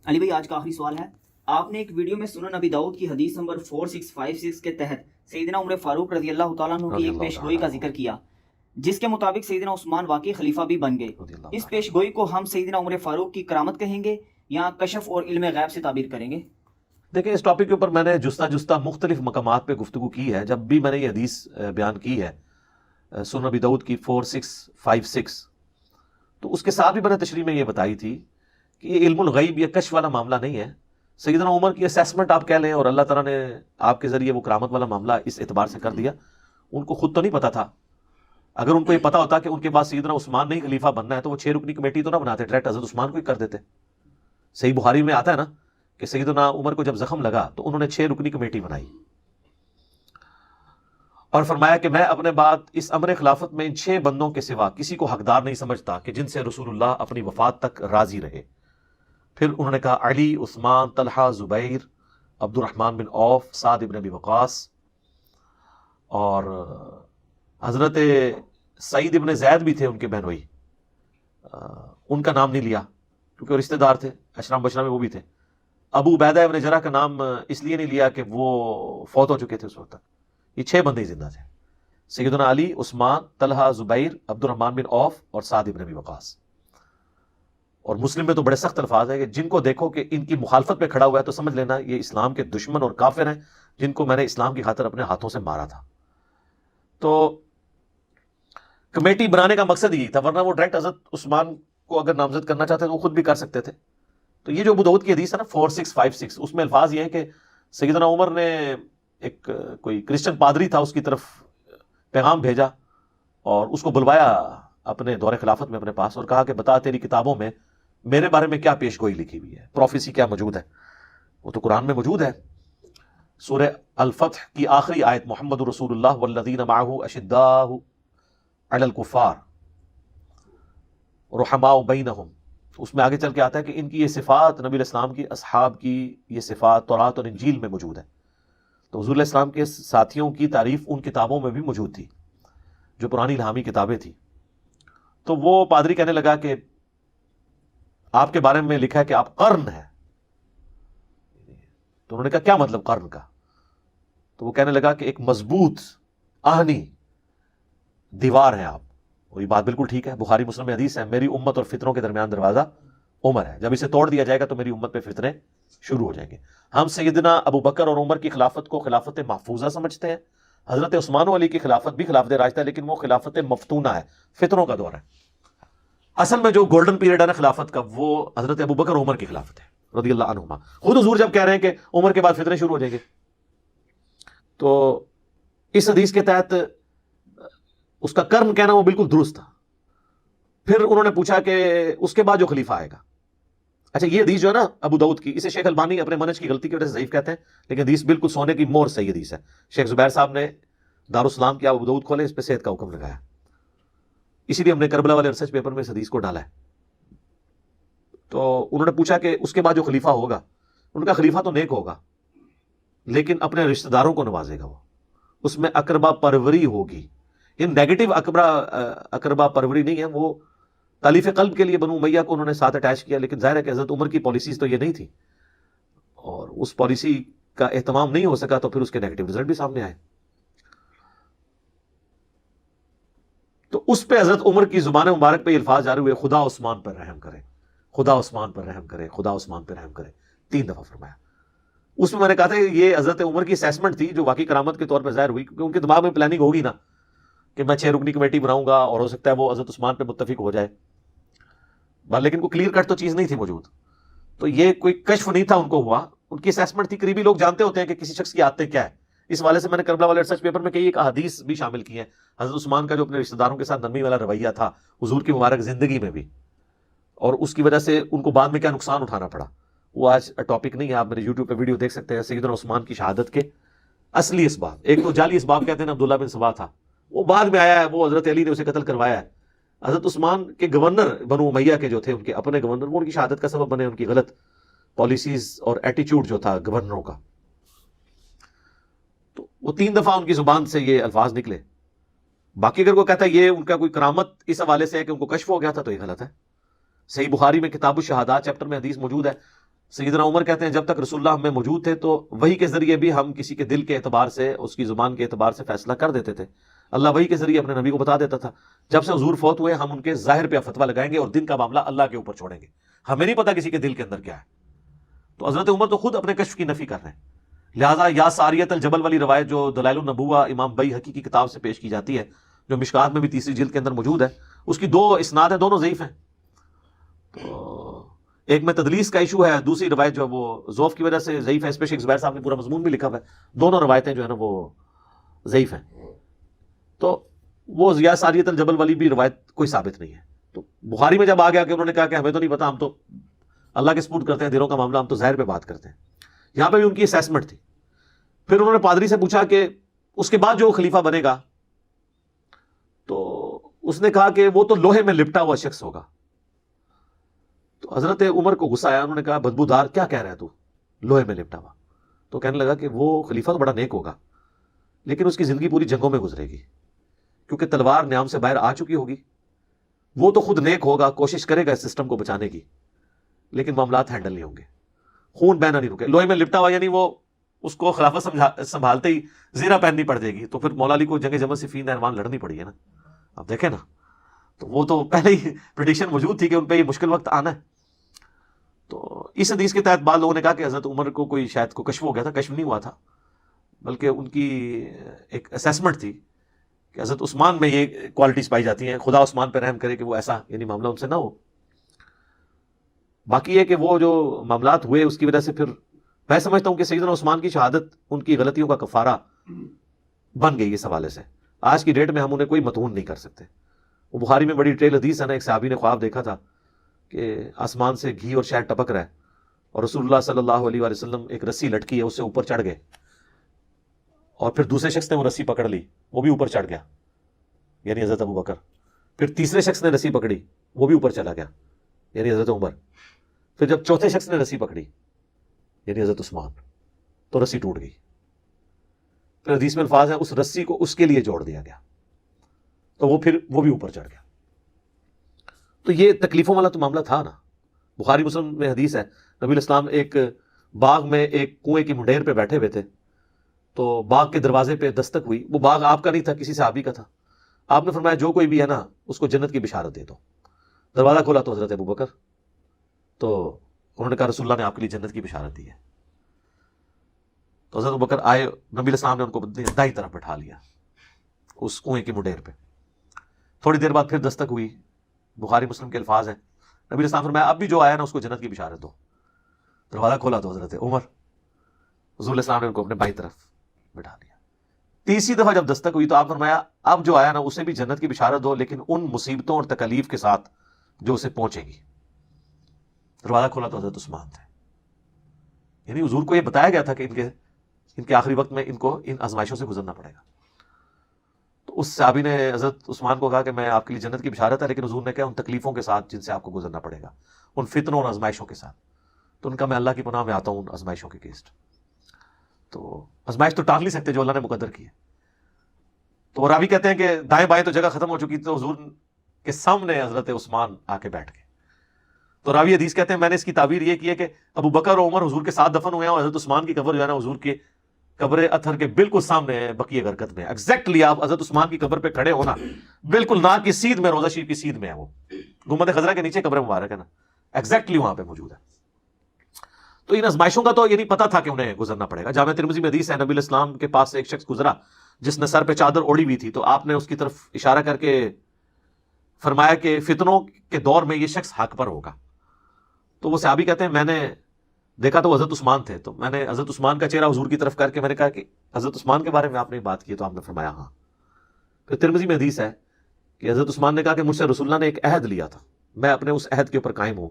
علی بھائی آج کا آخری سوال ہے، آپ نے ایک ویڈیو میں سنن نبی داؤد کی حدیث نمبر 4656 کے تحت سیدنا عمر فاروق رضی اللہ تعالیٰ عنہ کی ایک پیش گوئی کا ذکر کیا، جس کے مطابق سیدنا عثمان واقعی خلیفہ بھی بن گئے۔ اس پیش گوئی کو ہم سیدنا عمر فاروق کی کرامت کہیں گے یا کشف اور علم غیب سے تعبیر کریں گے؟ دیکھیں، اس ٹاپک کے اوپر میں نے جستہ مختلف مقامات پہ گفتگو کی ہے۔ جب بھی میں نے یہ حدیث بیان کی ہے سنن نبی داؤد کی 4656، تو اس کے ساتھ بھی میں نے تشریح میں یہ بتائی تھی کہ یہ علم الغیب یا کشف والا معاملہ نہیں ہے۔ سیدنا عمر کی اسیسمنٹ آپ کہہ لیں، اور اللہ تعالیٰ نے آپ کے ذریعے وہ کرامت والا معاملہ اس اعتبار سے کر دیا، ان کو خود تو نہیں پتا تھا۔ اگر ان کو یہ پتا ہوتا کہ ان کے بعد سیدنا عثمان نہیں خلیفہ بننا ہے تو وہ 6 رکنی کمیٹی تو نہ بناتے، ڈائریکٹ حضرت عثمان کو ہی کر دیتے۔ صحیح بخاری میں آتا ہے نا کہ سیدنا عمر کو جب زخم لگا تو انہوں نے 6 رکنی کمیٹی بنائی اور فرمایا کہ میں اپنے بعد اس امر خلافت میں ان 6 بندوں کے سوا کسی کو حقدار نہیں سمجھتا کہ جن سے رسول اللہ اپنی وفات تک راضی رہے۔ پھر انہوں نے کہا علی، عثمان، طلحہ، زبیر، عبد الرحمن بن عوف، سعد بن ابی وقاص، اور حضرت سعید بن زید بھی تھے ان کے بہنوئی، ان کا نام نہیں لیا کیونکہ وہ رشتہ دار تھے، اشرام بشرا میں وہ بھی تھے۔ ابو عبیدہ ابن جرح کا نام اس لیے نہیں لیا کہ وہ فوت ہو چکے تھے اس وقت تک، یہ 6 بندے ہی زندہ تھے، سیدنا علی، عثمان، طلحہ، زبیر، عبد الرحمن بن عوف اور سعد بن ابی وقاص۔ اور مسلم میں تو بڑے سخت الفاظ ہیں کہ جن کو دیکھو کہ ان کی مخالفت پہ کھڑا ہوا ہے تو سمجھ لینا یہ اسلام کے دشمن اور کافر ہیں، جن کو میں نے اسلام کی خاطر اپنے ہاتھوں سے مارا تھا۔ تو کمیٹی بنانے کا مقصد یہی تھا، ورنہ وہ ڈائریکٹ حضرت عثمان کو اگر نامزد کرنا چاہتے تو وہ خود بھی کر سکتے تھے۔ تو یہ جو ابو داؤد کی حدیث ہے نا 4656، اس میں الفاظ یہ ہیں کہ سیدنا عمر نے ایک کوئی کرسچن پادری تھا، اس کی طرف پیغام بھیجا اور اس کو بلوایا اپنے دور خلافت میں اپنے پاس، اور کہا کہ بتا تیری کتابوں میں میرے بارے میں کیا پیش گوئی لکھی ہوئی ہے، پروفیسی کیا موجود ہے؟ وہ تو قرآن میں موجود ہے۔ سورہ الفتح کی آخری آیت محمد رسول اللہ والذین معہ اشداء علی الکفار رحماء بینہم، اس میں آگے چل کے آتا ہے کہ ان کی یہ صفات، نبی علیہ السلام کی اصحاب کی یہ صفات تورات اور انجیل میں موجود ہے۔ تو حضور علیہ السلام کے ساتھیوں کی تعریف ان کتابوں میں بھی موجود تھی جو پرانی الہامی کتابیں تھیں۔ تو وہ پادری کہنے لگا کہ آپ کے بارے میں لکھا ہے کہ آپ قرن ہیں۔ تو انہوں نے کہا کیا مطلب قرن کا؟ تو وہ کہنے لگا کہ ایک مضبوط آہنی دیوار ہیں آپ، اور یہ بات بالکل ٹھیک ہے، بخاری مسلم میں حدیث ہے میری امت اور فتنوں کے درمیان دروازہ عمر ہے، جب اسے توڑ دیا جائے گا تو میری امت پہ فتنے شروع ہو جائیں گے۔ ہم سیدنا ابو بکر اور عمر کی خلافت کو خلافت محفوظہ سمجھتے ہیں، حضرت عثمان و علی کی خلافت بھی خلافت راشدہ ہے، لیکن وہ خلافت مفتونہ ہے، فتنوں کا دور ہے۔ اصل میں جو گولڈن پیریڈ ہے نا خلافت کا، وہ حضرت ابو بکر اور عمر کی خلافت ہے رضی اللہ عنہما۔ خود حضور جب کہہ رہے ہیں کہ عمر کے بعد فتنے شروع ہو جائیں گے، تو اس حدیث کے تحت اس کا کرن کہنا وہ بالکل درست تھا۔ پھر انہوں نے پوچھا کہ اس کے بعد جو خلیفہ آئے گا، اچھا یہ حدیث جو ہے نا ابو داؤد کی، اسے شیخ البانی اپنے منہج کی غلطی کی وجہ سے ضعیف کہتے ہیں، لیکن حدیث بالکل سونے کی مور صحیح حدیث ہے۔ شیخ زبیر صاحب نے دارالسلام کیا ابو داؤد کھولے، اس پہ صحت کا حکم لگایا، اسی لیے ہم نے کربلا والے ریسرچ پیپر میں اس حدیث کو ڈالا ہے۔ تو انہوں نے پوچھا کہ اس کے بعد جو خلیفہ ہوگا، ان کا خلیفہ تو نیک ہوگا لیکن اپنے رشتہ داروں کو نوازے گا، وہ اس میں اقربا پروری ہوگی۔ یہ نیگیٹو اقربا پروری نہیں ہے، وہ تالیف قلب کے لیے بنو امیہ کو انہوں نے ساتھ اٹیچ کیا، لیکن ظاہر ہے کہ حضرت عمر کی پالیسیز تو یہ نہیں تھی، اور اس پالیسی کا اہتمام نہیں ہو سکا تو پھر اس کے نیگیٹو رزلٹ بھی سامنے آئے۔ تو اس پہ حضرت عمر کی زبان مبارک پہ الفاظ جاری ہوئے خدا عثمان پر رحم کرے، خدا عثمان پر رحم کرے، خدا عثمان پر رحم کرے، 3 دفعہ فرمایا۔ اس میں میں نے کہا تھا کہ یہ حضرت عمر کی اسیسمنٹ تھی جو واقعی کرامت کے طور پہ ظاہر ہوئی، کیونکہ ان کے دماغ میں پلاننگ ہوگی نا کہ میں 6 رکنی کمیٹی بناؤں گا اور ہو سکتا ہے وہ حضرت عثمان پہ متفق ہو جائے، لیکن کوئی کلیئر کٹ تو چیز نہیں تھی موجود۔ تو یہ کوئی کشف نہیں تھا ان کو ہوا، ان کی اسیسمنٹ تھی۔ قریبی لوگ جانتے ہوتے ہیں کہ کسی شخص کی عادتیں کیا ہے، اس والے سے میں نے کربلا والے ریسرچ پیپر میں کئی ایک احادیث بھی شامل کی ہیں، حضرت عثمان کا جو اپنے رشتہ داروں کے ساتھ نرمی والا رویہ تھا حضور کی مبارک زندگی میں بھی، اور اس کی وجہ سے ان کو بعد میں کیا نقصان اٹھانا پڑا، وہ آج ٹاپک نہیں ہے۔ آپ میرے یوٹیوب پہ ویڈیو دیکھ سکتے ہیں سیدنا عثمان کی شہادت کے اصلی اسباب۔ ایک تو جعلی اسباب کہتے ہیں نا، عبداللہ بن سبا تھا، وہ بعد میں آیا ہے، وہ حضرت علی نے اسے قتل کروایا ہے۔ حضرت عثمان کے گورنر بنو امیہ کے جو تھے، ان کے اپنے گورنر، وہ ان کی شہادت کا سبب بنے، ان کی غلط پالیسیز اور ایٹیچیوڈ جو تھا گورنروں کا۔ تو وہ 3 دفعہ ان کی زبان سے یہ الفاظ نکلے۔ باقی اگر کوئی کہتا ہے یہ ان کا کوئی کرامت اس حوالے سے ہے کہ ان کو کشف ہو گیا تھا، تو یہ غلط ہے۔ صحیح بخاری میں کتاب الشہادات چیپٹر میں حدیث موجود ہے، سیدنا عمر کہتے ہیں جب تک رسول اللہ ہم میں موجود تھے تو وحی کے ذریعے بھی ہم کسی کے دل کے اعتبار سے، اس کی زبان کے اعتبار سے فیصلہ کر دیتے تھے. اللہ وحی کے ذریعے اپنے نبی کو بتا دیتا تھا. جب سے حضور فوت ہوئے ہم ان کے ظاہر پہ فتویٰ لگائیں گے اور دن کا معاملہ اللہ کے اوپر چھوڑیں گے. ہمیں نہیں پتا کسی کے دل کے اندر کیا ہے. تو حضرت عمر تو خود اپنے کشف کی نفی کر رہے ہیں. لہٰذا یا ساریت الجبل والی روایت جو دلائل النبوہ امام بیہقی کی کتاب سے پیش کی جاتی ہے، جو مشکات میں بھی تیسری جلد کے اندر موجود ہے، اس کی 2 اسناد ہیں، دونوں ضعیف ہیں. تو ایک میں تدلیس کا ایشو ہے، دوسری روایت جو ہے وہ ضعف کی وجہ سے ضعیف ہے. اس پہ شیخ زبیر صاحب نے پورا مضمون بھی لکھا ہوا ہے. دونوں روایتیں جو ہے نا وہ ضعیف ہیں. تو وہ یا ساریت الجبل والی بھی روایت کوئی ثابت نہیں ہے. تو بخاری میں جب آ گیا کہ انہوں نے کہا کہ ہمیں تو نہیں پتا، ہم تو اللہ کے سپرد کرتے ہیں دلوں کا معاملہ، ہم تو ظاہر پہ بات کرتے ہیں. یہاں پہ بھی ان کی اسیسمنٹ تھی. پھر انہوں نے پادری سے پوچھا کہ اس کے بعد جو خلیفہ بنے گا، تو اس نے کہا کہ وہ تو لوہے میں لپٹا ہوا شخص ہوگا. تو حضرت عمر کو غصہ آیا. انہوں نے کہا بدبودار کیا کہہ رہا ہے تو، لوہے میں لپٹا ہوا. تو کہنے لگا کہ وہ خلیفہ تو بڑا نیک ہوگا، لیکن اس کی زندگی پوری جنگوں میں گزرے گی، کیونکہ تلوار نیام سے باہر آ چکی ہوگی. وہ تو خود نیک ہوگا، کوشش کرے گا اس سسٹم کو بچانے کی، لیکن معاملات ہینڈل نہیں ہوں گے، خون بہنا نہیں رکے. لوہے میں لپٹا ہوا یعنی وہ اس کو خلافت سنبھالتے ہی زیرہ پہننی پڑ جائے گی. تو پھر مولا علی کو جنگ جمل صفین احوان لڑنی پڑی ہے نا. اب دیکھیں نا، تو وہ تو پہلے ہی پریڈکشن موجود تھی کہ ان پہ یہ مشکل وقت آنا ہے. تو اس حدیث کے تحت بعض لوگوں نے کہا کہ حضرت عمر کو کوئی شاید کو کشف ہو گیا تھا. کشف نہیں ہوا تھا، بلکہ ان کی ایک اسیسمنٹ تھی کہ حضرت عثمان میں یہ کوالٹیز پائی جاتی ہیں، خدا عثمان پہ رحم کرے کہ وہ ایسا یعنی معاملہ ان سے نہ ہو. باقی یہ کہ وہ جو معاملات ہوئے اس کی وجہ سے پھر میں سمجھتا ہوں کہ سیدنا عثمان کی شہادت ان کی غلطیوں کا کفارہ بن گئی اس حوالے سے. آج کی ڈیٹ میں ہم انہیں کوئی متون نہیں کر سکتے. وہ بخاری میں بڑی ٹریل حدیث ہے نا، ایک صحابی نے خواب دیکھا تھا کہ آسمان سے گھی اور شہد ٹپک رہا ہے، اور رسول اللہ صلی اللہ علیہ وآلہ وسلم ایک رسی لٹکی ہے، اس سے اوپر چڑھ گئے، اور پھر دوسرے شخص نے وہ رسی پکڑ لی، وہ بھی اوپر چڑھ گیا، یعنی حضرت ابو بکر. پھر تیسرے شخص نے رسی پکڑی، وہ بھی اوپر چلا گیا، یعنی حضرت عمر. پھر جب چوتھے شخص نے رسی پکڑی، یعنی حضرت عثمان، تو رسی ٹوٹ گئی. پھر حدیث میں الفاظ ہیں اس رسی کو اس کے لیے جوڑ دیا گیا، تو وہ بھی اوپر چڑھ گیا. تو یہ تکلیفوں والا تو معاملہ تھا نا. بخاری مسلم میں حدیث ہے، نبی الاسلام ایک باغ میں ایک کنویں کی منڈیر پہ بیٹھے ہوئے تھے، تو باغ کے دروازے پہ دستک ہوئی. وہ باغ آپ کا نہیں تھا، کسی صحابی کا تھا. آپ نے فرمایا جو کوئی بھی ہے نا اس کو جنت کی بشارت دے دو. دروازہ کھولا تو حضرت ابو بکر. تو انہوں نے کہا رسول اللہ نے آپ کے لیے جنت کی بشارت دی ہے. تو حضرت ابو بکر آئے، نبی الاسلام نے ان کو دائیں طرف بٹھا لیا اس کنویں کی منڈیر پہ. تھوڑی دیر بعد پھر دستک ہوئی. بخاری مسلم کے الفاظ ہیں، نبی الاسلام فرمایا اب بھی جو آیا نا اس کو جنت کی بشارت دو. دروازہ کھولا تو حضرت عمر، حضور الاسلام نے ان کو اپنے بائیں طرف بٹھا لیا. تیسری دفعہ جب دستک ہوئی تو آپ فرمایا اب جو آیا نا اسے بھی جنت کی بشارت دو، لیکن ان مصیبتوں اور تکالیف کے ساتھ جو اسے پہنچے گی. دروازہ کھولا تو حضرت عثمان تھے. یعنی حضور کو یہ بتایا گیا تھا کہ ان کے آخری وقت میں ان کو ان آزمائشوں سے گزرنا پڑے گا. تو اس صحابی نے حضرت عثمان کو کہا کہ میں آپ کے لیے جنت کی بشارت ہے، لیکن حضور نے کہا ان تکلیفوں کے ساتھ جن سے آپ کو گزرنا پڑے گا، ان فتنوں اور آزمائشوں کے ساتھ. تو ان کا میں اللہ کی پناہ میں آتا ہوں ان آزمائشوں کے کیسٹ. تو آزمائش تو ٹال نہیں سکتے جو اللہ نے مقدر کی ہے. تو راوی کہتے ہیں کہ دائیں بائیں تو جگہ ختم ہو چکی تھی، تو حضور کے سامنے حضرت عثمان آ کے بیٹھ گئے. تو راوی حدیث کہتے ہیں میں نے اس کی تعبیر یہ کی ہے کہ ابو بکر اور عمر حضور کے ساتھ دفن ہوئے ہیں، اور حضرت عثمان کی قبر جو ہے نا حضور کے قبر اطہر کے بالکل سامنے ہے بقیع غرقد میں. ایگزیکٹلی آپ حضرت عثمان کی قبر پہ کھڑے ہونا، بالکل ناک کی سیدھ میں، روضہ شریف کی سیدھ میں ہے، وہ گنبد خضرا کے نیچے قبر مبارک ہے نا، ایگزیکٹلی وہاں پہ موجود ہے. تو ان آزمائشوں کا تو یہ نہیں پتا تھا کہ انہیں گزرنا پڑے گا. جامع ترمذی میں حدیث ہے، نبی الاسلام کے پاس سے ایک شخص گزرا جس نے سر پہ چادر اوڑھی ہوئی تھی، تو آپ نے اس کی طرف اشارہ کر کے فرمایا کہ فتنوں کے دور میں یہ شخص حق پر ہوگا. تو وہ صحابی کہتے ہیں میں نے دیکھا تو حضرت عثمان تھے، تو میں نے حضرت عثمان کا چہرہ حضور کی طرف کر کے میں نے کہا کہ حضرت عثمان کے بارے میں آپ نے بات کی؟ تو آپ نے فرمایا ہاں. پھر ترمذی میں حدیث ہے کہ حضرت عثمان نے کہا کہ مجھ سے رسول اللہ نے ایک عہد لیا تھا، میں اپنے اس عہد کے اوپر قائم ہوں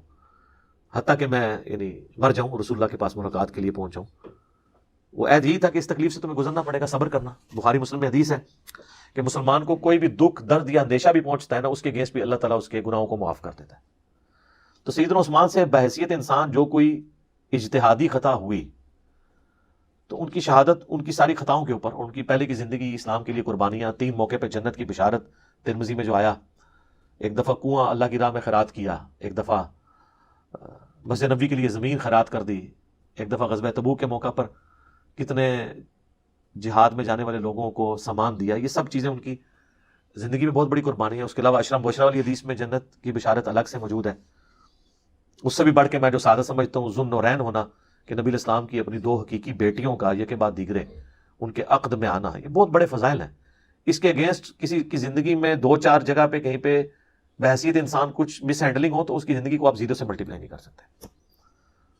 حتیٰ کہ میں یعنی مر جاؤں، رسول اللہ کے پاس ملاقات کے لیے پہنچ جاؤں. وہ عہد یہی تھا کہ اس تکلیف سے تمہیں گزرنا پڑے گا، صبر کرنا. بخاری مسلم میں حدیث ہے کہ مسلمان کو کوئی بھی دکھ درد یا اندیشہ بھی پہنچتا ہے نا، اس کے اگینسٹ بھی اللہ تعالیٰ اس کے گناہوں کو معاف کر دیتا ہے. تو سیدنا عثمان سے بحیثیت انسان جو کوئی اجتہادی خطا ہوئی تو ان کی شہادت ان کی ساری خطاؤں کے اوپر، ان کی پہلے کی زندگی، اسلام کے لیے قربانیاں، 3 موقع پہ جنت کی بشارت ترمذی میں جو آیا، ایک دفعہ کنواں اللہ کی راہ میں خیرات کیا، ایک دفعہ مسجد نبوی کے لیے زمین خیرات کر دی. ایک دفعہ غزوہ تبوک کے موقع پر کتنے جہاد میں جانے والے لوگوں کو سامان دیا. یہ سب چیزیں ان کی زندگی میں بہت بڑی قربانی ہے. اس کے علاوہ اشرا مبشرہ والی حدیث میں جنت کی بشارت الگ سے موجود ہے. اس سے بھی بڑھ کے میں جو سعادت سمجھتا ہوں ذو النورین ہونا, کہ نبی الاسلام کی اپنی 2 حقیقی بیٹیوں کا یہ کے بعد دیگرے ان کے عقد میں آنا, یہ بہت بڑے فضائل ہیں. اس کے اگینسٹ کسی کی زندگی میں 2-4 جگہ پہ کہیں پہ بحیثیت انسان کچھ مس ہینڈلنگ ہو تو اس کی زندگی کو آپ 0 سے ملٹیپلائی نہیں کر سکتے.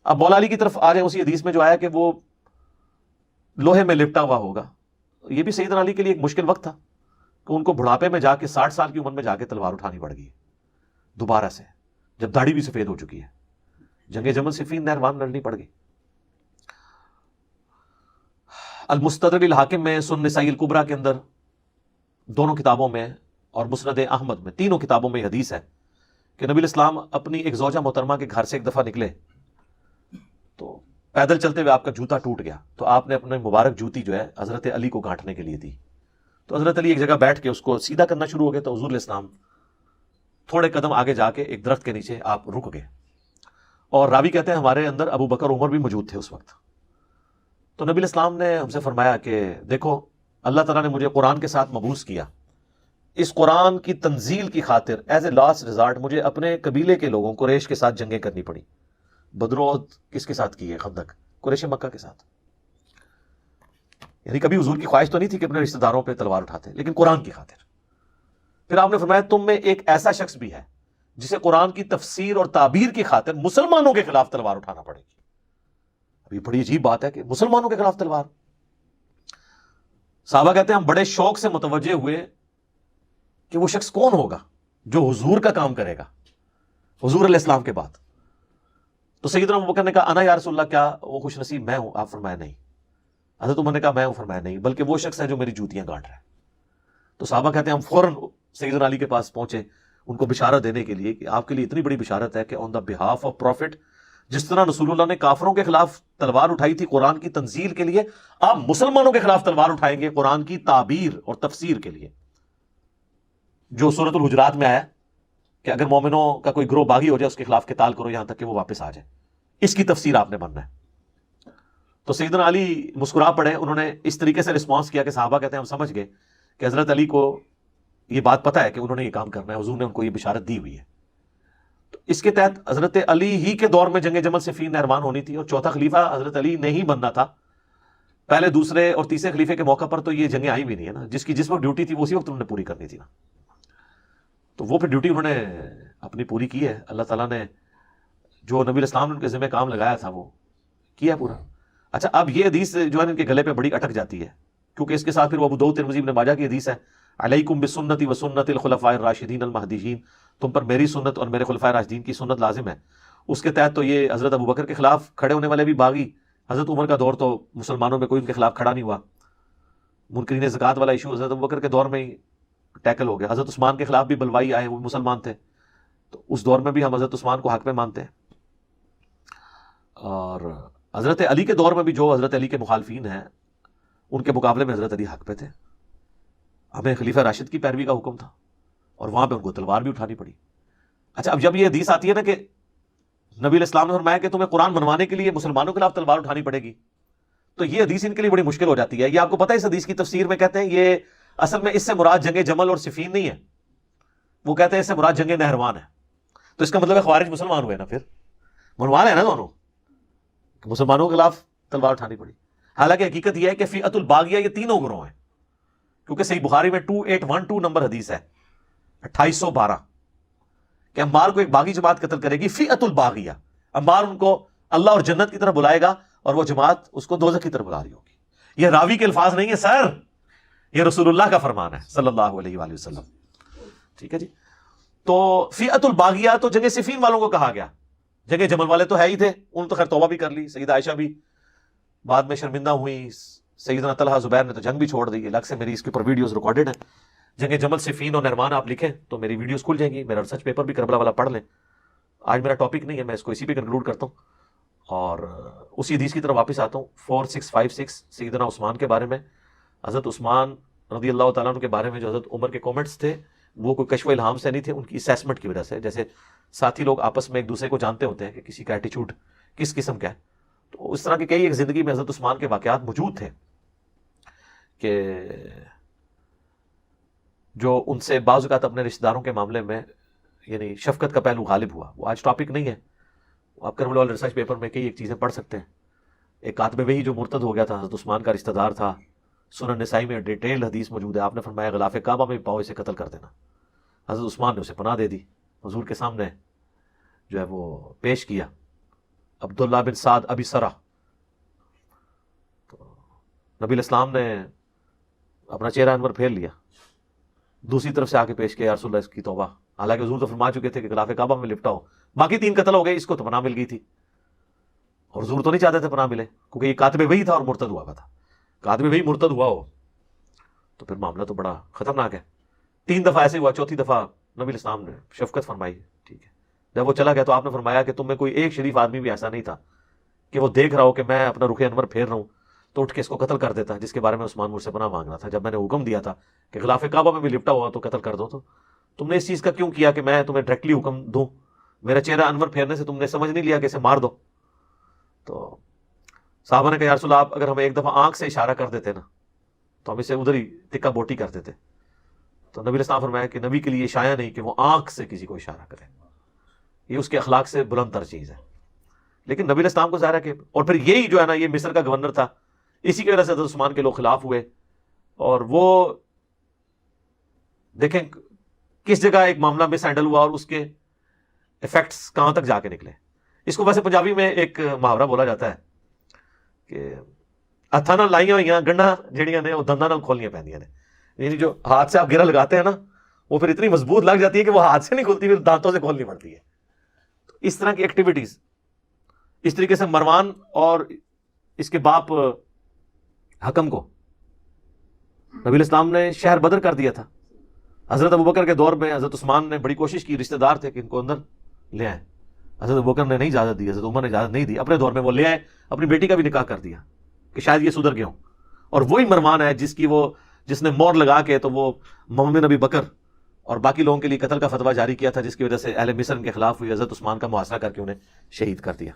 اب مولا علی کی طرف آ جائیں. اسی حدیث میں جو آیا کہ وہ لوہے میں لپٹا ہوا ہوگا, یہ بھی سیدنا علی کے لیے ایک مشکل وقت تھا کہ ان کو بڑھاپے میں جا کے 60 سال کی عمر میں جا کے تلوار اٹھانی پڑ گئی دوبارہ سے, جب داڑھی بھی سفید ہو چکی ہے. جنگ جمل صفین نہروان لڑنی پڑ گئی. المستدرک الحاکم میں, سنن نسائی الکبریٰ کے اندر, دونوں کتابوں میں, اور مسند احمد میں, تینوں کتابوں میں حدیث ہے کہ نبی الاسلام اپنی ایک زوجہ محترمہ کے گھر سے ایک دفعہ نکلے تو پیدل چلتے ہوئے آپ کا جوتا ٹوٹ گیا, تو آپ نے اپنے مبارک جوتی جو ہے حضرت علی کو گانٹھنے کے لیے دی. تو حضرت علی ایک جگہ بیٹھ کے اس کو سیدھا کرنا شروع ہو گئے, تو حضور علیہ السلام تھوڑے قدم آگے جا کے ایک درخت کے نیچے آپ رک گئے. اور راوی کہتے ہیں ہمارے اندر ابو بکر عمر بھی موجود تھے اس وقت. تو نبی الاسلام نے ہم سے فرمایا کہ دیکھو اللہ تعالیٰ نے مجھے قرآن کے ساتھ مبعوث کیا, اس قرآن کی تنزیل کی خاطر ایز اے لاسٹ ریزارٹ مجھے اپنے قبیلے کے لوگوں قریش کے ساتھ جنگیں کرنی پڑی. بدر و احد کس کے ساتھ کی ہے؟ خندق, قریش مکہ کے ساتھ. یعنی کبھی حضور کی خواہش تو نہیں تھی کہ اپنے رشتہ داروں پہ تلوار اٹھاتے, لیکن قرآن کی خاطر. پھر آپ نے فرمایا تم میں ایک ایسا شخص بھی ہے جسے قرآن کی تفسیر اور تعبیر کی خاطر مسلمانوں کے خلاف تلوار اٹھانا پڑے گی. اب یہ بڑی عجیب بات ہے کہ مسلمانوں کے خلاف تلوار. صحابہ کہتے ہیں ہم بڑے شوق سے متوجہ ہوئے کہ وہ شخص کون ہوگا جو حضور کا کام کرے گا حضور علیہ السلام کے بعد. تو سیدنا ابوبکر نے کہا انا یا رسول اللہ, کیا وہ خوش نصیب میں ہوں؟ آپ فرمایا نہیں. حضرت عمر نے کہا میں ہوں؟ فرمایا نہیں, بلکہ وہ شخص ہے جو میری جوتیاں گانٹ رہا ہے. تو صحابہ کہتے ہیں ہم فوراً سیدنا علی کے پاس پہنچے ان کو بشارت دینے کے لیے کہ آپ کے لیے اتنی بڑی بشارت ہے کہ آن دا بہاف آف پروفٹ, جس طرح رسول اللہ نے کافروں کے خلاف تلوار اٹھائی تھی قرآن کی تنزیل کے لیے, آپ مسلمانوں کے خلاف تلوار اٹھائیں گے قرآن کی تعبیر اور تفسیر کے لیے. جو سورۃ الحجرات میں آیا کہ اگر مومنوں کا کوئی گروہ باغی ہو جائے اس کے خلاف قتال کرو یہاں تک کہ وہ واپس آ جائے, اس کی تفسیر آپ نے بننا ہے. تو سیدنا علی مسکرا پڑے, انہوں نے اس طریقے سے رسپانس کیا کہ صحابہ کہتے ہیں ہم سمجھ گئے کہ حضرت علی کو یہ بات پتہ ہے کہ انہوں نے یہ کام کرنا ہے, حضور نے ان کو یہ بشارت دی ہوئی ہے. تو اس کے تحت حضرت علی ہی کے دور میں جنگ جمل صفین نہروان ہونی تھی, اور چوتھا خلیفہ حضرت علی نہیں بننا تھا. پہلے دوسرے اور تیسرے خلیفے کے موقع پر تو یہ جنگیں آئی بھی نہیں ہے نا, جس وقت ڈیوٹی تھی وہ اسی وقت انہوں نے پوری کرنی تھی نا. تو وہ پھر ڈیوٹی انہوں نے اپنی پوری کی ہے. اللہ تعالیٰ نے جو نبی الاسلام نے ان کے ذمہ کام لگایا تھا وہ کیا پورا. اچھا اب یہ حدیث جو ہے ان کے گلے پہ بڑی اٹک جاتی ہے, کیونکہ اس کے ساتھ پھر وہ ابو داؤد ترمذی ابن ماجہ کی حدیث ہے علیکم بسنتی و سنت الخلفاء الراشدین المہدیین, تم پر میری سنت اور میرے خلفاء راشدین کی سنت لازم ہے. اس کے تحت تو یہ حضرت ابوبکر کے خلاف کھڑے ہونے والے بھی باغی, حضرت عمر کا دور تو مسلمانوں میں کوئی ان کے خلاف کھڑا نہیں ہوا. منکرین زکوٰۃ والا ایشو حضرت ابوبکر کے دور میں ہی ٹیکل ہو گیا. حضرت عثمان کے خلاف بھی بلوائی آئے, وہ مسلمان تھے, تو اس دور میں بھی ہم حضرت عثمان کو حق میں مانتے ہیں. اور حضرت علی کے دور میں بھی جو حضرت علی کے مخالفین ہیں ان کے مقابلے میں حضرت علی حق پہ تھے. ہمیں خلیفہ راشد کی پیروی کا حکم تھا اور وہاں پہ ان کو تلوار بھی اٹھانی پڑی. اچھا اب جب یہ حدیث آتی ہے نا کہ نبی علیہ السلام نے فرمایا کہ تمہیں قرآن بنوانے کے لیے مسلمانوں کے خلاف تلوار اٹھانی پڑے گی, تو یہ حدیث ان کے لیے بڑی مشکل ہو جاتی ہے. یہ آپ کو پتہ ہے اس حدیث کی تفسیر میں کہتے ہیں یہ اصل میں اس سے مراد جنگ جمل اور صفین نہیں ہے, وہ کہتے ہیں اس سے مراد جنگ نہروان ہے. تو اس کا مطلب ہے خوارج مسلمان ہوئے نا, پھر منوان ہے نا دونوں, مسلمانوں کے خلاف تلوار اٹھانی پڑی. حالانکہ حقیقت یہ ہے کہ فئۃ الباغیہ یہ تینوں گروہ ہیں, کیونکہ صحیح بخاری میں 2812 نمبر حدیث ہے 2812 کہ عمار کو ایک باغی جماعت قتل کرے گی. فئۃ الباغیہ, عمار ان کو اللہ اور جنت کی طرف بلائے گا اور وہ جماعت اس کو دوزخ کی طرف بلا رہی ہوگی. یہ راوی کے الفاظ نہیں ہے سر, یہ رسول اللہ کا فرمان ہے صلی اللہ علیہ وآلہ وسلم. ٹھیک ہے جی. تو فئۃ الباغیہ تو جنگ صفین والوں کو کہا گیا, جنگ جمل والے تو ہے ہی تھے, انہوں نے تو خیر توبہ بھی کر لی. سیدہ عائشہ بھی بعد میں شرمندہ ہوئی, سیدنا طلحہ زبیر نے تو جنگ بھی چھوڑ دی. الگ سے میری اس کے اوپر ویڈیوز ریکارڈڈ ہیں. جنگ جمل صفین اور نہروان آپ لکھیں تو میری ویڈیوز کھل جائیں گی. میرا ریسرچ پیپر بھی کربلا والا پڑھ لیں. آج میرا ٹاپک نہیں ہے, میں اس کو اسی پہ کنکلوڈ کرتا ہوں اور اسی حدیث کی طرف واپس آتا ہوں. 4656 سیدنا عثمان کے بارے میں, حضرت عثمان رضی اللہ تعالیٰ عنہ کے بارے میں جو حضرت عمر کے کومنٹس تھے وہ کوئی کشف و الہام سے نہیں تھے, ان کی اسیسمنٹ کی وجہ سے. جیسے ساتھی لوگ آپس میں ایک دوسرے کو جانتے ہوتے ہیں کہ کسی کا ایٹیچیوڈ کس قسم کا ہے. تو اس طرح کے کئی ایک زندگی میں حضرت عثمان کے واقعات موجود تھے کہ جو ان سے بعض اوقات اپنے رشتہ داروں کے معاملے میں یعنی شفقت کا پہلو غالب ہوا. وہ آج ٹاپک نہیں ہے, آپ کربلا والے ریسرچ پیپر میں کئی ایک چیزیں پڑھ سکتے ہیں. ایک کاتب وحی جو مرتد ہو گیا تھا, حضرت عثمان کا رشتہ دار تھا, سنن نسائی میں ڈیٹیل حدیث موجود ہے. آپ نے فرمایا غلاف کعبہ میں پاؤ اسے قتل کر دینا. حضرت عثمان نے اسے پناہ دے دی, حضور کے سامنے جو ہے وہ پیش کیا. عبداللہ بن سعد ابی سرا, تو نبی الاسلام نے اپنا چہرہ انور پھیر لیا, دوسری طرف سے آ کے پیش کیا, یا رسول اللہ اس کی توبہ. حالانکہ حضور تو فرما چکے تھے کہ غلاف کعبہ میں لپٹا ہو. باقی 3 قتل ہو گئے, اس کو تو پناہ مل گئی تھی, اور حضور تو نہیں چاہتے تھے پناہ ملے, کیونکہ یہ کاتب وحی تھا اور مرتد ہوا ہوا تھا. کاتب وحی مرتد ہوا ہو تو پھر معاملہ تو بڑا خطرناک ہے. 3 دفعہ ایسے ہوا, چوتھی دفعہ نبی الاسلام نے شفقت فرمائی. ٹھیک ہے, جب وہ چلا گیا تو آپ نے فرمایا کہ تم میں کوئی ایک شریف آدمی بھی ایسا نہیں تھا کہ وہ دیکھ رہا ہو کہ میں اپنا رخ انور پھیر رہا ہوں تو اٹھ کے اس کو قتل کر دیتا, جس کے بارے میں عثمان مجھ سے پناہ مانگ رہا تھا. جب میں نے حکم دیا تھا کہ غلاف کعبہ میں بھی لپٹا ہوا تو قتل کر دو, تو تم نے اس چیز کا کیوں کیا کہ میں تمہیں ڈائریکٹلی حکم دوں؟ میرا چہرہ انور پھیرنے سے تم نے سمجھ نہیں لیا کہ اسے مار دو؟ تو صحابہ نے کہا یا رسول اللہ, آپ اگر ہمیں ایک دفعہ آنکھ سے اشارہ کر دیتے نا تو ہم اسے ادھر ہی ٹکا بوٹی کر دیتے. تو نبی الاسلام فرمایا کہ نبی کے لیے شایع نہیں کہ وہ آنکھ سے کسی کو اشارہ کرے, یہ اس کے اخلاق سے بلند تر چیز ہے. لیکن نبی الاسلام کو ظاہر ہے کہ, اور پھر یہی جو ہے نا, یہ مصر کا گورنر تھا, اسی کی وجہ سے حضرت عثمان کے لوگ خلاف ہوئے. اور وہ دیکھیں کس جگہ ایک معاملہ مس ہینڈل ہوا اور اس کے ایفیکٹس کہاں تک جا کے نکلے. اس کو ویسے پنجابی میں ایک محاورہ بولا جاتا ہے کہ ہاتھاں نال لائیاں ہوئیاں گنڈھاں جہڑیاں نے وہ دنداں نال کھولنیاں پیندیاں نے. یعنی جو ہاتھ سے آپ گرہ لگاتے ہیں نا, وہ پھر اتنی مضبوط لگ جاتی ہے کہ وہ ہاتھ سے نہیں کھلتی, پھر دانتوں سے کھولنی پڑتی ہے. اس طرح کی ایکٹیویٹیز, اس طریقے سے مروان اور اس کے باپ حکم کو نبی الاسلام نے شہر بدر کر دیا تھا. حضرت ابوبکر کے دور میں حضرت عثمان نے بڑی کوشش کی, رشتہ دار تھے کہ ان کو اندر لے آئیں. حضرت ابوبکر نے نہیں اجازت دی, حضرت عمر نے اجازت نہیں دی. اپنے دور میں وہ لے آئے, اپنی بیٹی کا بھی نکاح کر دیا کہ شاید یہ سدھر گئے ہوں. اور وہی مروان ہے جس نے مور لگا کے تو وہ محمد نبی بکر اور باقی لوگوں کے لیے قتل کا فتویٰ جاری کیا تھا, جس کی وجہ سے اہل مصر ان کے خلاف ہوئی. حضرت عثمان کا محاصرہ کر کے انہیں شہید کر دیا.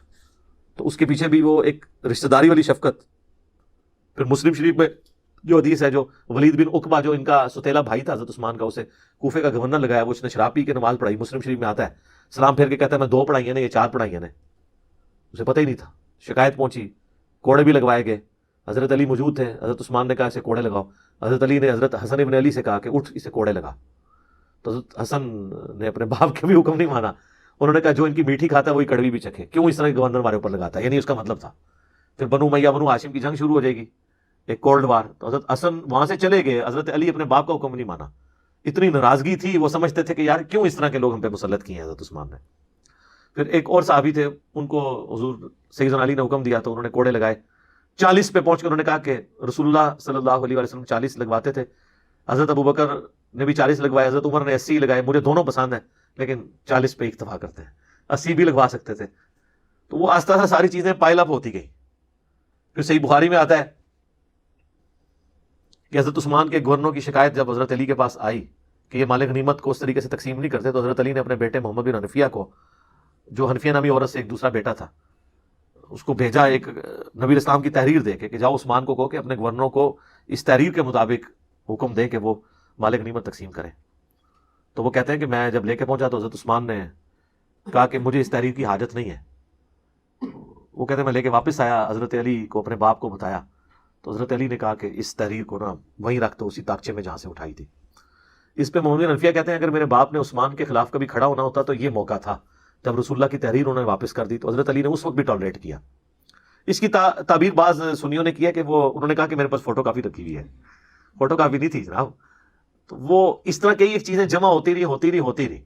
تو اس کے پیچھے بھی وہ ایک رشتہ داری والی شفقت. پھر مسلم شریف میں جو حدیث ہے, جو ولید بن عقبہ جو ان کا ستیلا بھائی تھا حضرت عثمان کا, اسے کوفے کا گورنر لگایا, وہ اس نے شراب پی کے نماز پڑھائی. مسلم شریف میں آتا ہے, سلام پھیر کے کہتا ہے میں 2 پڑھائی ہیں نے, یہ 4 پڑھائی ہیں نے. اسے پتہ ہی نہیں تھا, شکایت پہنچی, کوڑے بھی لگوائے گئے. حضرت علی موجود تھے, حضرت عثمان نے کہا اسے کوڑے لگاؤ. حضرت علی نے حضرت حسن ابن علی سے کہا کہ اٹھ اسے کوڑے لگا. تو حضرت حسن نے اپنے باپ کا بھی حکم نہیں مانا, انہوں نے کہا جو ان کی میٹھی کھاتا ہے وہی کڑوی بھی چکھے, کیوں اس طرح کے گورنر ہمارے اوپر لگاتا ہے. یعنی اس کا مطلب تھا پھر بنو امیہ بنو ہاشم کی جنگ شروع ہو جائے گی, ایک کولڈ وار. تو حضرت حسن وہاں سے چلے گئے, حضرت علی اپنے باپ کا حکم نہیں مانا. اتنی ناراضگی تھی, وہ سمجھتے تھے کہ یار کیوں اس طرح کے لوگ ہم پہ مسلط کیے ہیں حضرت عثمان نے. پھر ایک اور صحابی تھے, ان کو حضور سیدنا علی نے حکم دیا تو انہوں نے کوڑے لگائے. 40 پہ پہنچ کر انہوں نے کہا کہ رسول اللہ صلی اللہ علیہ وسلم 40 لگواتے تھے, حضرت ابوبکر نے بھی 40 لگوائے, حضرت عمر نے 80 لگائے. مجھے دونوں پسند ہیں لیکن 40 پہ اکتفا کرتے ہیں, 80 بھی لگوا سکتے تھے. تو وہ آہستہ آہستہ ساری چیزیں پائل اپ ہوتی گئی. پھر صحیح بخاری میں آتا ہے کہ حضرت عثمان کے گورنروں کی شکایت جب حضرت علی کے پاس آئی کہ یہ مال غنیمت کو اس طریقے سے تقسیم نہیں کرتے, تو حضرت علی نے اپنے بیٹے محمد بن حنفیہ کو, جو حنفیہ نامی عورت سے ایک دوسرا بیٹا تھا, اس کو بھیجا ایک نبی اسلام کی تحریر دے کے کہ جاؤ عثمان کو کہو کہ اپنے گورنروں کو اس تحریر کے مطابق حکم دے کہ وہ مال غنیمت تقسیم کریں. تو وہ کہتے ہیں کہ میں جب لے کے پہنچا تو حضرت عثمان نے کہا کہ مجھے اس تحریر کی حاجت نہیں ہے. وہ کہتے ہیں میں لے کے واپس آیا, حضرت علی کو اپنے باپ کو بتایا تو حضرت علی نے کہا کہ اس تحریر کو نا وہیں رکھ دو, اسی تاکچے میں جہاں سے اٹھائی تھی. اس پہ محمد بن حنفیہ کہتے ہیں اگر میرے باپ نے عثمان کے خلاف کبھی کھڑا ہونا ہوتا تو یہ موقع تھا جب رسول اللہ کی تحریر انہوں نے واپس کر دی. تو حضرت علی نے اس وقت بھی ٹالریٹ کیا. اس کی تعبیر بعض سنیوں نے کیا کہ وہ انہوں نے کہا کہ میرے پاس فوٹو کافی رکھی ہوئی ہے. فوٹو کافی نہیں تھی جناب. تو وہ اس طرح کئی ایک چیزیں جمع ہوتی رہی.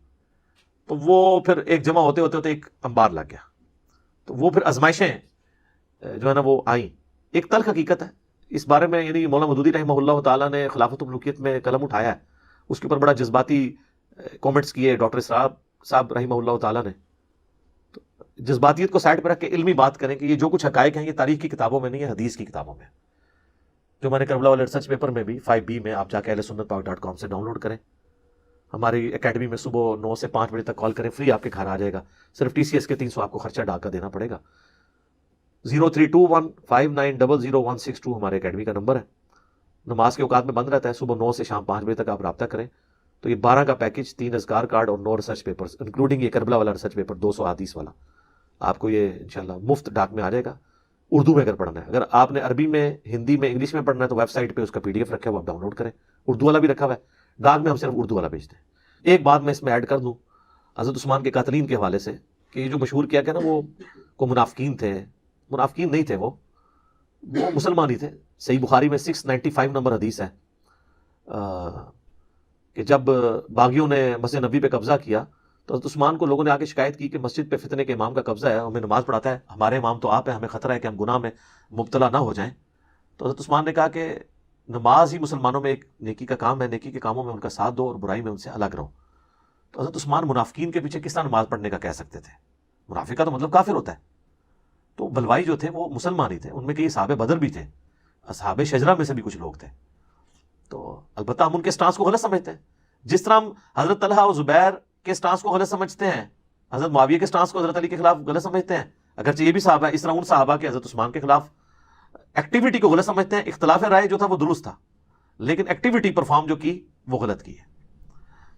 تو وہ پھر ایک جمع ہوتے ہوتے ایک انبار لگ گیا. تو وہ پھر آزمائشیں جو ہے نا وہ آئیں. ایک تلخ حقیقت ہے اس بارے میں, یعنی مولانا مودودی رحمہ اللہ تعالیٰ نے خلافت الملوکیت میں قلم اٹھایا ہے, اس کے اوپر بڑا جذباتی کومنٹس کیے ڈاکٹر اسرار صاحب رحمہ اللہ تعالیٰ نے. تو جذباتیت کو سائڈ پہ رکھ کے علمی بات کریں کہ یہ جو کچھ حقائق ہیں یہ تاریخ کی کتابوں میں نہیں ہے, حدیث کی کتابوں میں, جو میں نے کربلا والے ریسرچ پیپر میں بھی 5B میں آپ جا کے اہل سنت پاک .com سے ڈاؤن لوڈ کریں. ہماری اکیڈمی میں صبح 9 سے 5 بجے تک کال کریں، فری آپ کے گھر آ جائے گا، صرف TCS کے 300 آپ کو خرچہ ڈاکہ دینا پڑے گا۔ 0321590162 ہمارے اکیڈمی کا نمبر ہے۔ نماز کے اوقات میں بند رہتا ہے، صبح 9 سے شام 5 بجے تک آپ رابطہ کریں۔ تو یہ 12 کا پیکج، 3 اذکار کارڈ اور 9 ریسرچ پیپرز انکلوڈنگ یہ کربلا والا ریسرچ پیپر 200 حدیث والا، آپ کو یہ انشاءاللہ مفت ڈاک میں آ جائے گا۔ اردو میں اگر پڑھنا ہے، اگر آپ نے عربی میں، ہندی میں، انگلش میں پڑھنا ہے تو ویب سائٹ پہ اس کا PDF رکھا ہے، وہ آپ ڈاؤن لوڈ کریں۔ اردو والا بھی رکھا ہوا ہے، ڈاک میں ہم صرف اردو والا بھیجتے ہیں۔ ایک بات میں اس میں ایڈ کر دوں حضرت عثمان کے قاتلین کے حوالے سے، کہ یہ جو مشہور کیا کہ نا وہ منافقین تھے، منافقین نہیں تھے، وہ مسلمان ہی تھے۔ صحیح بخاری میں 695 نمبر حدیث ہے کہ جب باغیوں نے مسجد نبی پہ قبضہ کیا تو حضرت عثمان کو لوگوں نے آ کے شکایت کی کہ مسجد پہ فتنے کے امام کا قبضہ ہے، ہمیں نماز پڑھاتا ہے، ہمارے امام تو آپ ہیں، ہمیں خطرہ ہے کہ ہم گناہ میں مبتلا نہ ہو جائیں۔ تو حضرت عثمان نے کہا کہ نماز ہی مسلمانوں میں ایک نیکی کا کام ہے، نیکی کے کاموں میں ان کا ساتھ دو اور برائی میں ان سے الگ رہو۔ تو حضرت عثمان منافقین کے پیچھے کس طرح نماز پڑھنے کا کہہ سکتے تھے؟ منافق کا تو مطلب کافر ہوتا ہے۔ تو بلوائی جو تھے وہ مسلمان ہی تھے، ان میں کئی اصحاب بدر بھی تھے، اصحاب شجرہ میں سے بھی کچھ لوگ تھے۔ تو البتہ ہم ان کے سٹانس کو غلط سمجھتے ہیں، جس طرح ہم حضرت طلحہ اور زبیر کے سٹانس کو غلط سمجھتے ہیں، حضرت معاویہ کے سٹانس کو حضرت علی کے خلاف غلط سمجھتے ہیں، اگرچہ یہ بھی صحابہ ہے، اس طرح ان صحابہ کے حضرت عثمان کے خلاف ایکٹیویٹی کو غلط سمجھتے ہیں۔ اختلاف رائے جو تھا وہ درست تھا، لیکن ایکٹیویٹی پرفارم جو کی وہ غلط کی ہے۔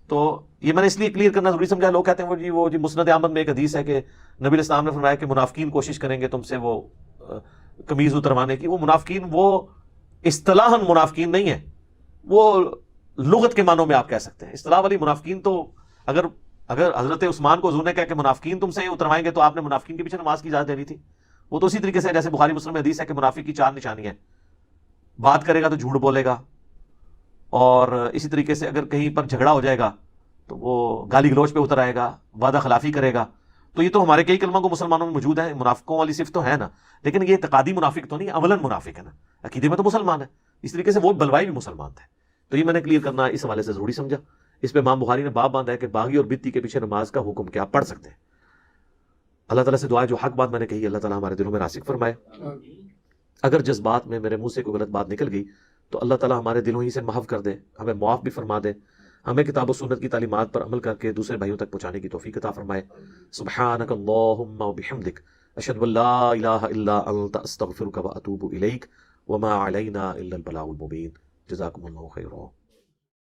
تو یہ میں نے اس لیے کلیئر کرنا ضروری سمجھا۔ لوگ کہتے ہیں وہ جی مسند احمد میں ایک حدیث ہے کہ نبی علیہ السلام نے فرمایا کہ منافقین کوشش کریں گے تم سے وہ قمیض اتروانے کی۔ وہ منافقین وہ اصطلاحاً منافقین نہیں ہے، وہ لغت کے معنوں میں آپ کہہ سکتے ہیں۔ اصطلاح والی منافقین تو اگر حضرت عثمان کو حضور نے کہا کہ منافقین تم سے اتروائیں گے تو آپ نے منافقین کے پیچھے نماز کی اجازت دینی تھی۔ وہ تو اسی طریقے سے جیسے بخاری مسلم میں حدیث ہے کہ منافق کی 4 نشانیاں ہیں، بات کرے گا تو جھوٹ بولے گا، اور اسی طریقے سے اگر کہیں پر جھگڑا ہو جائے گا تو وہ گالی گلوچ پہ اتر آئے گا، وعدہ خلافی کرے گا۔ تو یہ تو ہمارے کئی کلمہ کو مسلمانوں میں موجود ہے، منافقوں والی صفت تو ہے نا، لیکن یہ اعتقادی منافق تو نہیں، عملاً منافق ہے نا، عقیدے میں تو مسلمان ہے۔ اس طریقے سے وہ بلوائی بھی مسلمان تھے۔ تو یہ میں نے کلیئر کرنا اس حوالے سے ضروری سمجھا۔ اس پہ امام بخاری نے باب باندھا ہے کہ باغی اور بتی کے پیچھے نماز کا حکم کیا پڑھ سکتے ہیں۔ اللہ تعالیٰ سے دعا ہے جو حق بات میں نے کہی اللہ تعالیٰ ہمارے دلوں میں راسخ فرمائے۔ اگر جذبات میں میرے منہ سے کوئی غلط بات نکل گئی تو اللہ تعالیٰ ہمارے دلوں ہی سے محو کر دے، ہمیں معاف بھی فرما دے، ہمیں کتاب و سنت کی تعلیمات پر عمل کر کے دوسرے بھائیوں تک پہنچانے کی توفیق عطا فرمائے۔ سبحانک اللہم و بحمدک، اشہد ان لا الہ الا انت، استغفرک و اتوب الیک، وما علینا الا البلاغ المبین۔ جزاکم اللہ خیرا۔